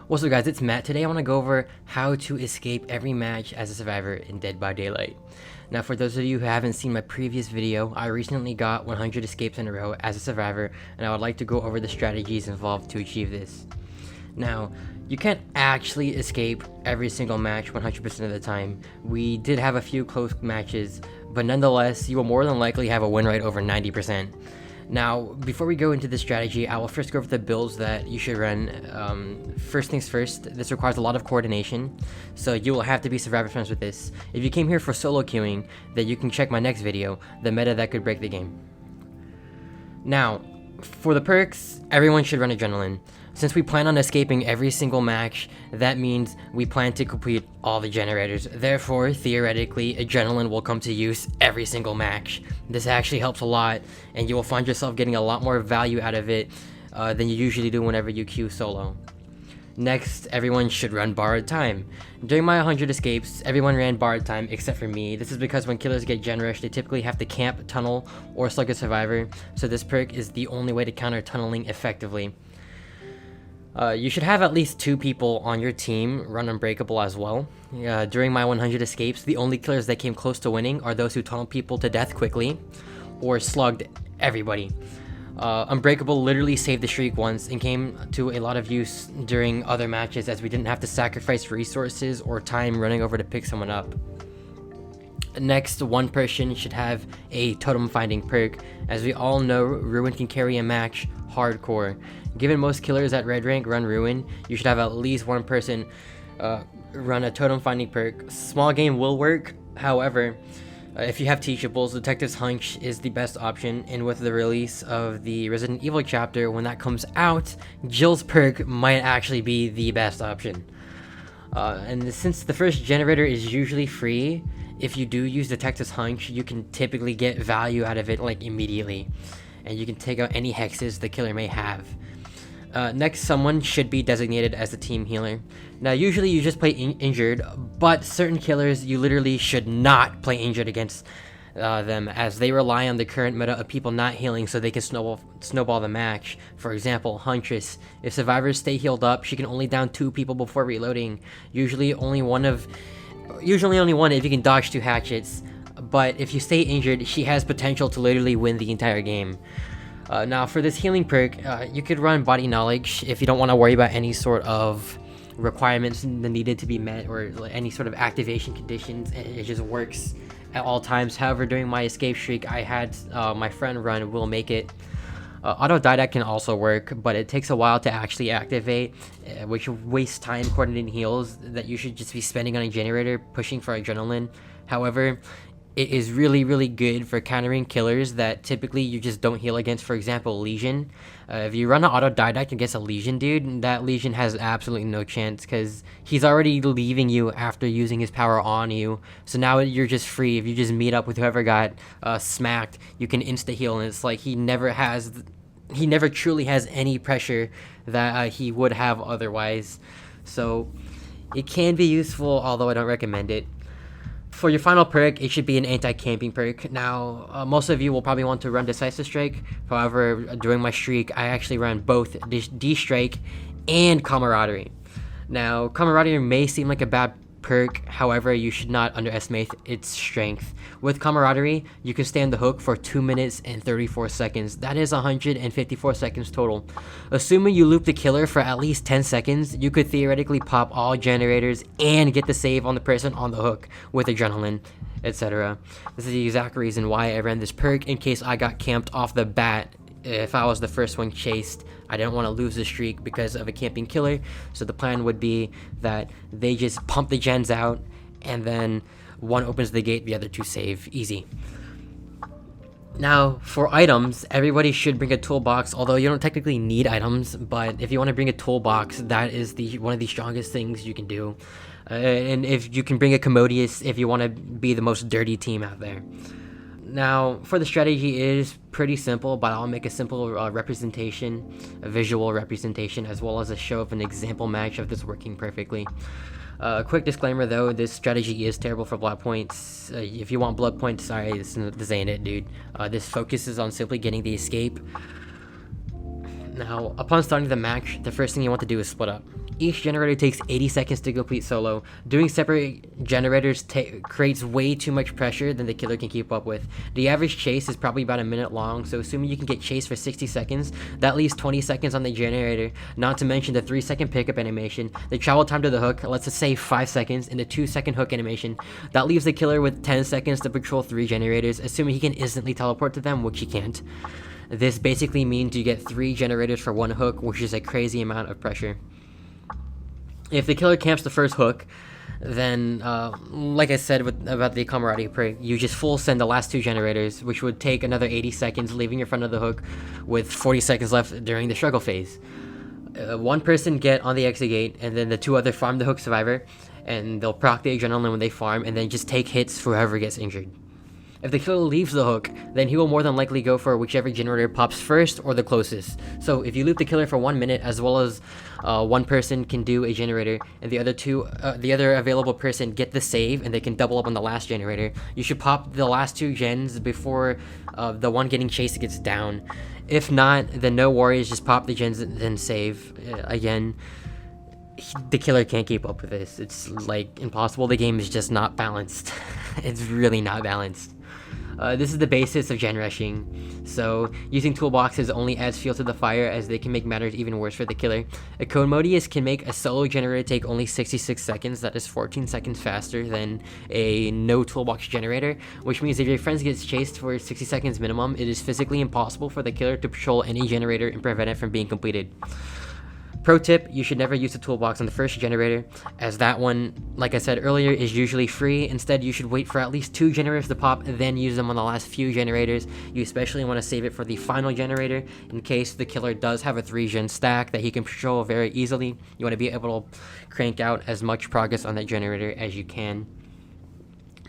What's up guys, it's Matt. Today I want to go over how to escape every match as a survivor in Dead by Daylight. Now for those of you who haven't seen my previous video, I recently got 100 escapes in a row as a survivor, and I would like to go over the strategies involved to achieve this. Now, you can't actually escape every single match 100% of the time. We did have a few close matches, but nonetheless, you will more than likely have a win rate over 90%. Now, before we go into this strategy, I will first go over the builds that you should run. First things first, this requires a lot of coordination, so you will have to be survivor friends with this. If you came here for solo queuing, then you can check my next video, the meta that could break the game. Now, for the perks, everyone should run Adrenaline. Since we plan on escaping every single match, that means we plan to complete all the generators. Therefore, theoretically, Adrenaline will come to use every single match. This actually helps a lot, and you will find yourself getting a lot more value out of it than you usually do whenever you queue solo. Next, everyone should run Borrowed Time. During my 100 escapes, everyone ran Borrowed Time except for me. This is because when killers get gen rushed, they typically have to camp, tunnel, or slug a survivor, so this perk is the only way to counter tunneling effectively. You should have at least 2 people on your team run Unbreakable as well. During my 100 escapes, the only killers that came close to winning are those who tunneled people to death quickly or slugged everybody. Unbreakable literally saved the streak once and came to a lot of use during other matches as we didn't have to sacrifice resources or time running over to pick someone up. Next, one person should have a totem finding perk. As we all know, Ruin can carry a match hardcore. Given most killers at red rank run Ruin, you should have at least one person run a totem finding perk. Small game will work, however, if you have teachables, Detective's Hunch is the best option, and with the release of the Resident Evil chapter, when that comes out, Jill's perk might actually be the best option. And since the first generator is usually free, if you do use Detective's Hunch, you can typically get value out of it like immediately, and you can take out any hexes the killer may have. Next, someone should be designated as the team healer. Now, usually you just play injured, but certain killers you literally should not play injured against them, as they rely on the current meta of people not healing so they can snowball the match. For example, Huntress. If survivors stay healed up, she can only down 2 people before reloading. Usually only one if you can dodge 2 hatchets. But if you stay injured, she has potential to literally win the entire game. Now, for this healing perk, you could run Body Knowledge if you don't want to worry about any sort of requirements that needed to be met or any sort of activation conditions. It just works at all times. However, during my escape streak, I had my friend run Will Make It. Autodidact can also work, but it takes a while to actually activate, which wastes time coordinating heals that you should just be spending on a generator pushing for Adrenaline. However, it is really good for countering killers that typically you just don't heal against. For example, Legion. If you run an Autodidact against a Legion dude, that Legion has absolutely no chance because he's already leaving you after using his power on you. So now you're just free. If you just meet up with whoever got smacked, you can insta heal, and it's like he never truly has any pressure that he would have otherwise. So it can be useful, although I don't recommend it. For your final perk, it should be an anti-camping perk. Now, most of you will probably want to run Decisive Strike. However, during my streak, I actually ran both D-Strike and Camaraderie. Now, Camaraderie may seem like a bad perk, however, you should not underestimate its strength. With Camaraderie, you can stay on the hook for 2 minutes and 34 seconds. That is 154 seconds total. Assuming you loop the killer for at least 10 seconds, you could theoretically pop all generators and get the save on the person on the hook with Adrenaline, etc. This is the exact reason why I ran this perk, in case I got camped off the bat. If I was the first one chased, I didn't want to lose the streak because of a camping killer, so the plan would be that they just pump the gens out, and then one opens the gate, the other 2 save. Easy. Now, for items, everybody should bring a toolbox, although you don't technically need items, but if you want to bring a toolbox, that is one of the strongest things you can do. And if you can bring a Commodious if you want to be the most dirty team out there. Now, for the strategy, it is pretty simple, but I'll make a simple representation, a visual representation, as well as a show of an example match of this working perfectly. Quick disclaimer though, this strategy is terrible for blood points. If you want blood points, sorry, this ain't it, dude. This focuses on simply getting the escape. Now, upon starting the match, the first thing you want to do is split up. Each generator takes 80 seconds to complete solo. Doing separate generators creates way too much pressure than the killer can keep up with. The average chase is probably about a minute long, so assuming you can get chased for 60 seconds, that leaves 20 seconds on the generator, not to mention the 3-second pickup animation, the travel time to the hook, let's just say 5 seconds, and the 2-second hook animation. That leaves the killer with 10 seconds to patrol 3 generators, assuming he can instantly teleport to them, which he can't. This basically means you get 3 generators for 1 hook, which is a crazy amount of pressure. If the killer camps the first hook, then, like I said about the camaraderie perk, you just full send the last 2 generators, which would take another 80 seconds, leaving in front of the hook with 40 seconds left during the struggle phase. 1 person get on the exit gate, and then the 2 other farm the hook survivor, and they'll proc the adrenaline when they farm, and then just take hits for whoever gets injured. If the killer leaves the hook, then he will more than likely go for whichever generator pops first or the closest. So if you loop the killer for 1 minute, as well as 1 person can do a generator, and the other available person get the save, and they can double up on the last generator, you should pop the last 2 gens before the one getting chased gets down. If not, then no worries, just pop the gens and then save. Again, the killer can't keep up with this. It's like impossible. The game is just not balanced. It's really not balanced. This is the basis of gen rushing, so using toolboxes only adds fuel to the fire, as they can make matters even worse for the killer. A Commodius can make a solo generator take only 66 seconds, that is 14 seconds faster than a no toolbox generator, which means if your friend gets chased for 60 seconds minimum, it is physically impossible for the killer to patrol any generator and prevent it from being completed. Pro tip, you should never use the toolbox on the first generator, as that one, like I said earlier, is usually free. Instead, you should wait for at least 2 generators to pop, and then use them on the last few generators. You especially want to save it for the final generator, in case the killer does have a 3-gen stack that he can patrol very easily. You want to be able to crank out as much progress on that generator as you can.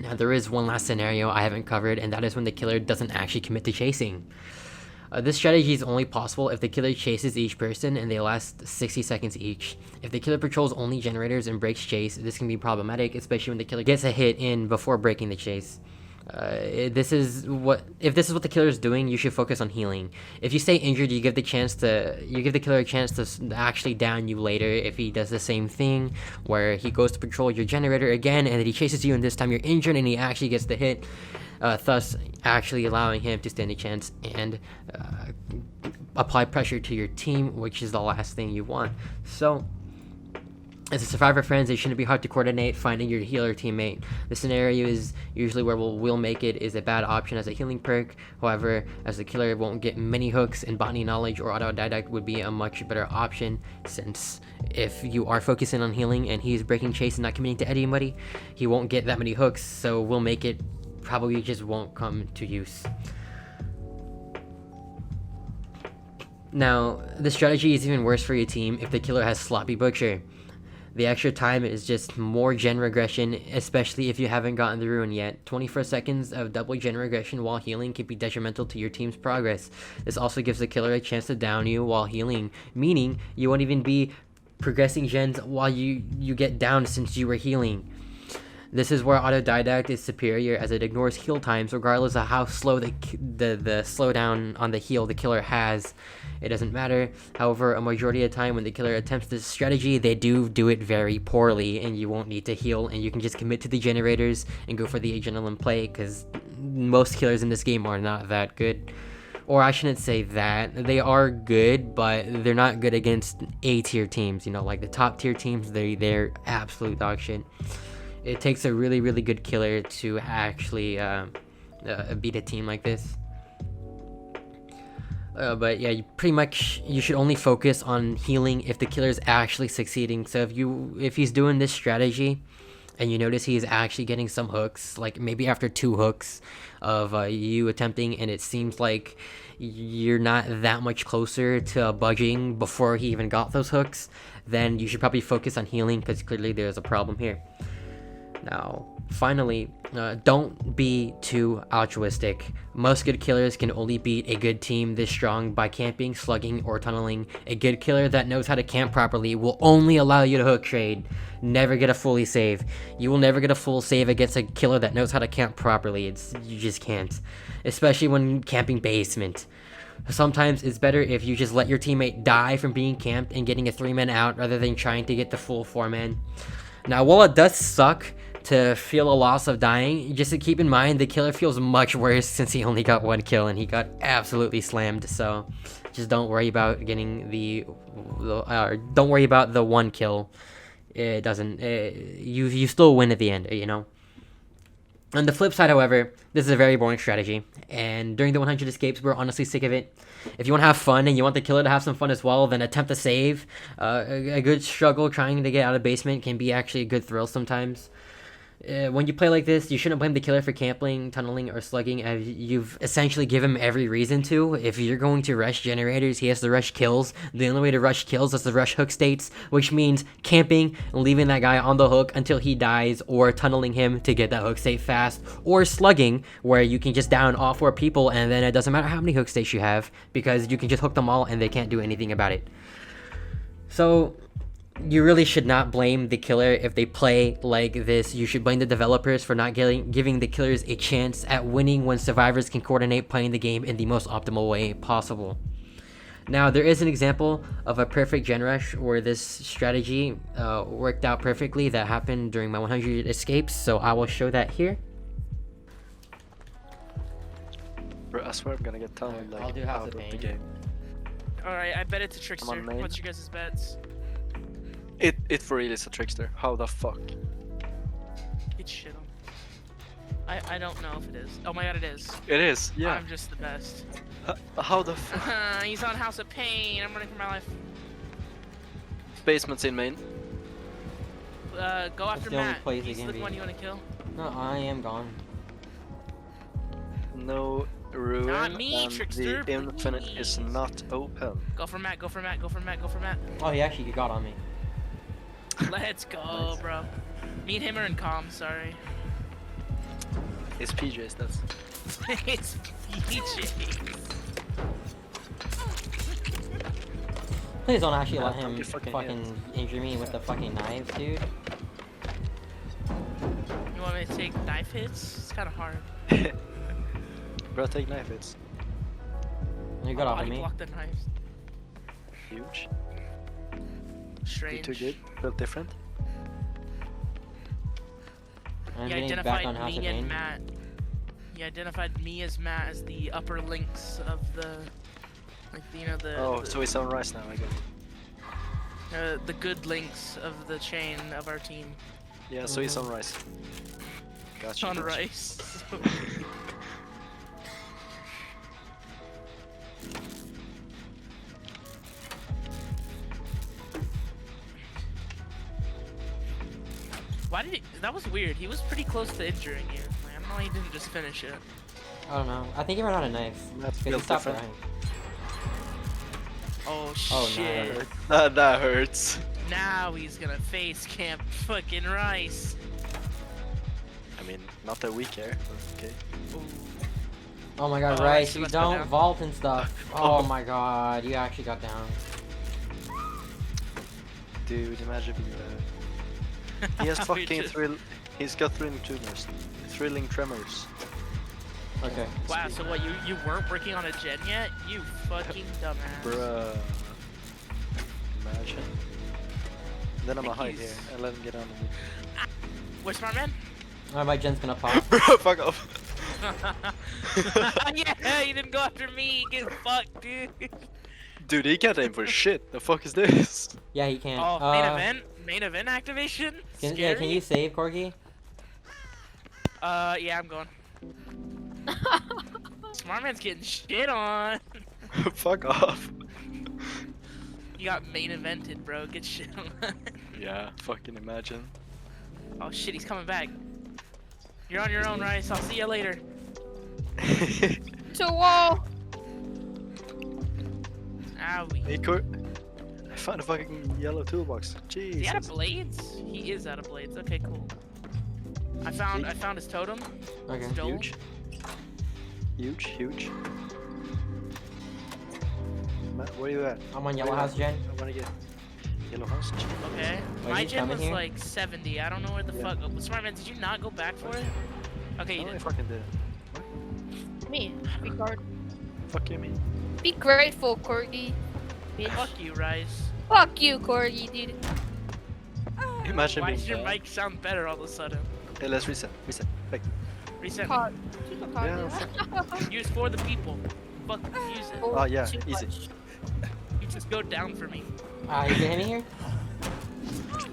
Now, there is one last scenario I haven't covered, and that is when the killer doesn't actually commit to chasing. This strategy is only possible if the killer chases each person and they last 60 seconds each. If the killer patrols only generators and breaks chase, this can be problematic, especially when the killer gets a hit in before breaking the chase. If this is what the killer is doing, you should focus on healing. If you stay injured, you give the killer a chance to actually down you later if he does the same thing, where he goes to patrol your generator again and then he chases you, and this time you're injured and he actually gets the hit, thus actually allowing him to stand a chance and apply pressure to your team, which is the last thing you want. So, as a survivor friends, it shouldn't be hard to coordinate finding your healer teammate. The scenario is usually where we'll make it is a bad option as a healing perk. However, as the killer won't get many hooks, and botany knowledge or autodidact would be a much better option, since if you are focusing on healing and he's breaking chase and not committing to anybody, he won't get that many hooks, so we'll make it probably just won't come to use. Now, the strategy is even worse for your team if the killer has sloppy butcher. The extra time is just more gen regression, especially if you haven't gotten the ruin yet. 24 seconds of double gen regression while healing can be detrimental to your team's progress. This also gives the killer a chance to down you while healing, meaning you won't even be progressing gens while you get down since you were healing. This is where autodidact is superior, as it ignores heal times regardless of how slow the slowdown on the heal the killer has. It doesn't matter. However, a majority of the time when the killer attempts this strategy, they do it very poorly, and you won't need to heal, and you can just commit to the generators and go for the adrenaline play, because most killers in this game are not that good. Or I shouldn't say that. They are good, but they're not good against A-tier teams. You know, like the top tier teams, they're absolute dog shit. It takes a really, really good killer to actually beat a team like this. But yeah, you should only focus on healing if the killer is actually succeeding. So if he's doing this strategy and you notice he's actually getting some hooks, like maybe after 2 hooks of you attempting, and it seems like you're not that much closer to budging before he even got those hooks, then you should probably focus on healing, because clearly there's a problem here. Now, finally, don't be too altruistic. Most good killers can only beat a good team this strong by camping, slugging, or tunneling. A good killer that knows how to camp properly will only allow you to hook trade. Never get a fully save. You will never get a full save against a killer that knows how to camp properly. You just can't. Especially when camping basement. Sometimes it's better if you just let your teammate die from being camped and getting a 3-man out rather than trying to get the full 4-man. Now, while it does suck to feel a loss of dying, just to keep in mind the killer feels much worse since he only got 1 kill and he got absolutely slammed. So just don't worry about getting don't worry about the 1 kill. It doesn't you still win at the end, you know. On the flip side, however, this is a very boring strategy, and during the 100 escapes, we're honestly sick of it. If you want to have fun and you want the killer to have some fun as well, then attempt to save. A good struggle trying to get out of basement can be actually a good thrill sometimes. When you play like this, you shouldn't blame the killer for camping, tunneling, or slugging, as you've essentially given him every reason to. If you're going to rush generators, he has to rush kills. The only way to rush kills is to rush hook states, which means camping and leaving that guy on the hook until he dies, or tunneling him to get that hook state fast, or slugging, where you can just down all 4 people, and then it doesn't matter how many hook states you have, because you can just hook them all and they can't do anything about it. So you really should not blame the killer if they play like this. You should blame the developers for not giving the killers a chance at winning when survivors can coordinate playing the game in the most optimal way possible. Now, there is an example of a perfect gen rush where this strategy worked out perfectly that happened during my 100 escapes, so I will show that here. Bro, I swear I'm gonna get tunneled like I'll do House out of of the Pain. game. Alright, I bet it's a trickster. Come on, What's your guys' bets? It for real is a trickster. How the fuck? Get shit on. I don't know if it is. Oh my god, it is. It is, yeah. I'm just the best. How the fuck? He's on House of Pain. I'm running for my life. Basement's in main. Go after the only Matt. place He's he the can one be. you want to kill. No, I am gone. No ruin. Not me, and trickster, the infinite is please. not open. Go for Matt. Go for Matt. Go for Matt. Go for Matt. Oh, he actually got on me. Let's go, bro. Me and him are in comms. Sorry. It's PJs, that's. It's PJ. Please don't actually Yeah, let don't him get fucking fucking injure me with the fucking knives, dude. You want me to take knife hits? It's kind of hard. Bro, take knife hits. You got I'll off of body me. block the knives. Huge. Strange. Too good. Built different. I'm He getting back on identified House of me and Pain. Matt. He identified me as Matt as the upper links of the, like, you know, Oh, the, so he's on Rise now, I guess. the good links of the chain of our team. Yeah, so he's on Rise. Gotcha. On gotcha. Rice. Why did he? That was weird. He was pretty close to injuring you. Like, I don't know why he didn't just finish it. I don't know. I think he ran out of knives. That's Because he built stopped different. running. Oh Oh, shit. no. That hurts. Now he's gonna face camp fucking Rice. I mean, not that we care, but okay. Ooh. Oh my god, Oh, Rice, she you must go don't down. vault and stuff. Oh. Oh my god, you actually got down. Dude, imagine being there. He has We fucking just- He's got thrilling tumors. Thrilling tremors. Okay. Wow, so what, you weren't working on a gen yet? You fucking dumbass. Bruh. Imagine. Then I'm gonna hide He's- here and let him get on me. Where's Smart Man? Alright, my gen's gonna pop. Bro, fuck off. Yeah, you didn't go after me. Get fucked, dude. Dude, he can't aim for shit. The fuck is this? Yeah, he can. Oh, main event activation? Can, Scary? yeah, can you save, Corgi? Yeah, I'm going. Smart Man's getting shit on. Fuck off. You got main evented, bro. Get shit on. Yeah, fucking imagine. Oh shit, he's coming back. You're on your own, Rice. I'll see you later. To wall. Owie. Hey, Kurt. I found a fucking yellow toolbox. Is Jesus. he out of blades? He is out of blades. Okay, cool. I found his totem. Okay. It's Joel. Huge. Huge, huge. Matt, where you at? I'm on Yellow House gen. I wanna get yellow house. Okay. Wait, My he's gen coming was here? like 70. I don't know where the Yeah. fuck. Oh, Smart Man, did you not go back for it? Okay, you Oh, I did. fucking did. Me. Regard. Fuck you, me. Be grateful, Corgi. Bitch. Fuck you, Rice. Fuck you, Corgi, dude. Imagine Why being does your bad. mic sound better all of a sudden? Hey, let's reset. Reset. Like, Reset. Cog. She's a cog, Yeah, dude. Use for the people. Fuck, use it. Oh, yeah, too easy. much. You just go down for me. You get him here?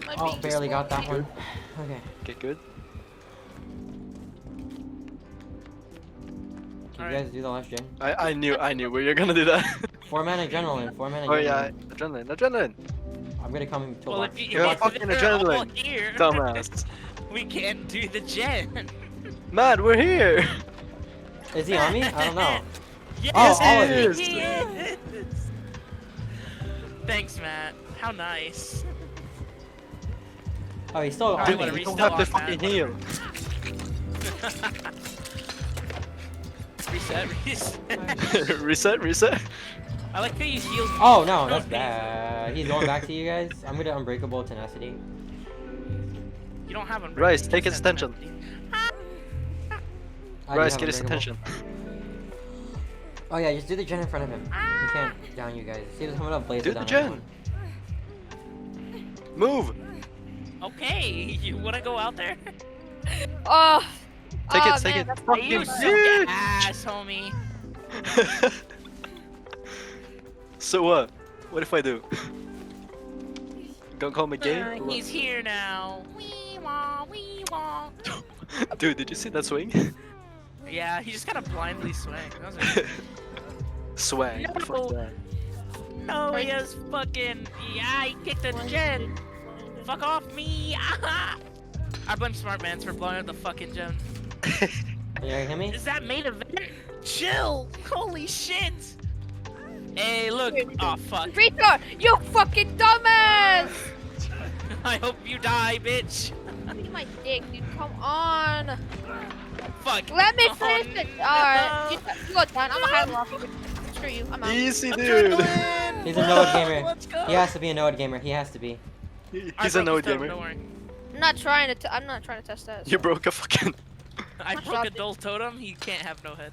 My Oh, beak barely is got that full. one. Okay. Okay, good. Can Alright. you guys do the last gen? I knew where you're gonna do that. 4-man adrenaline. 4-man adrenaline. Oh yeah, adrenaline. I'm gonna come to Well, a if, you, You're if fucking they're all adrenaline, here, Dumbass. we can't do the gen. Matt, we're here. Is he on me? I don't know. Yes, Oh, all of you. he is. Thanks, Matt. How nice. Oh, he's still Alright, on whatever, me. You he's don't still have to on, fucking Matt. heal. Reset. reset. I like how you healed. Oh no, that's bad. He's going back to you guys. I'm gonna unbreakable tenacity. You don't have him. Rice, take his attention. I do Rice, have get his unbreakable. attention. Oh yeah, just do the gen in front of him. He can't down you guys. See, there's coming up blaze Do the down gen. everyone. Move. Okay, you wanna go out there? Oh. Take oh, it, take man, it. that's Fuck You you, suck bitch. ass, homie. So what? What if I do? Gonna call me gay? or what? He's here now. Wee wah, wee wah. Dude, did you see that swing? Yeah, he just kind of blindly swang. That was a... Swag. No. Fuck that. No, he has fucking. Yeah, he kicked a gen. Fuck off me. I blame Smart Mans for blowing up the fucking gen. Can you hear me? Is that main event? Chill. Holy shit. Hey, look. Oh, fuck. Retard! You fucking dumbass! I hope you die, bitch. Give me my dick, dude. Come on. Fuck. Let me Oh, finish it. no. Alright. You go down. I'm a high lobby. Screw you. I'm out. Easy, dude. Adrenaline. He's a Noad gamer. Let's go. He has to be a Noad gamer. He has to be. He's a no gamer. Don't worry. I'm not trying to. I'm not trying to test that. You broke a fucking. I I'm broke a shocked. dull totem. He can't have no head.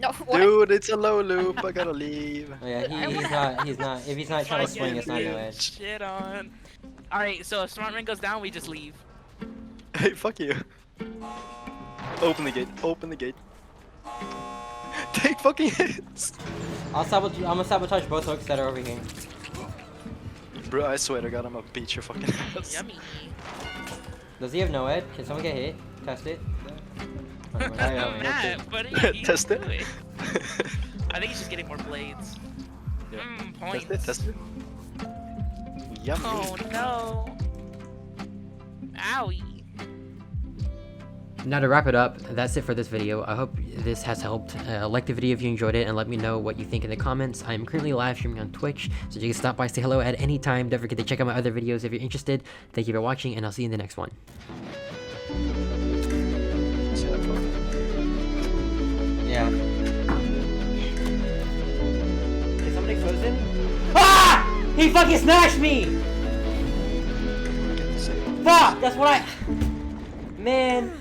No. What? Dude, it's a low loop. I gotta leave. Oh yeah, he's not. He's not. If he's not trying to swing, it's not no edge. Shit on. Alright, so if Smartman goes down, we just leave. Hey, fuck you. Open the gate. Open the gate. Take fucking hits. I'm gonna sabotage both hooks that are over here. Bro, I swear to God, I'm gonna beat your fucking ass. Yummy. Does he have no ed? Can someone get hit? Test it. Oh, my God, I don't know. Matt, buddy, you Test it. do I think he's just getting more blades. Yeah. Points. Test it. Yummy. Oh no. Owie. Now to wrap it up, that's it for this video. I hope this has helped. Like the video if you enjoyed it and let me know what you think in the comments. I'm currently live streaming on Twitch, so you can stop by, say hello at any time. Don't forget to check out my other videos if you're interested. Thank you for watching, and I'll see you in the next one. See that one? Yeah. Is somebody frozen? Ah! He fucking smashed me! Get to say. Fuck! That's what I... Man.